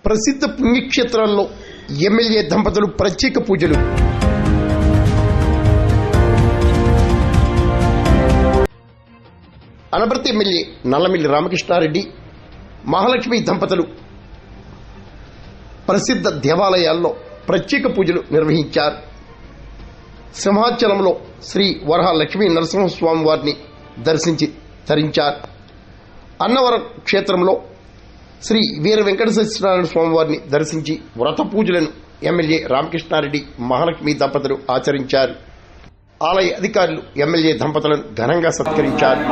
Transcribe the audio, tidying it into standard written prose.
ప్రసిద్ధ పుణ్యక్షేత్రాల్లో ఎమ్మెల్యే దంపతులు ప్రత్యేక పూజలు. అనపర్తి ఎమ్మెల్యే నల్లమిల్లి రామకృష్ణారెడ్డి, మహాలక్ష్మి దంపతులు ప్రసిద్ధ దేవాలయాల్లో ప్రత్యేక పూజలు నిర్వహించారు. సింహాచలంలో శ్రీ వరహ లక్ష్మీ నరసింహస్వామి వారిని దర్శించి తరించారు. అన్నవరం క్షేత్రంలో శ్రీ వీర వెంకట సత్యనారాయణ స్వామి వారిని దర్శించి వ్రత పూజలను ఎమ్మెల్యే రామకృష్ణారెడ్డి, మహాలక్ష్మి దంపతులు ఆచరించారు. ఆలయ అధికారులు ఎమ్మెల్యే దంపతులను ఘనంగా సత్కరించారు.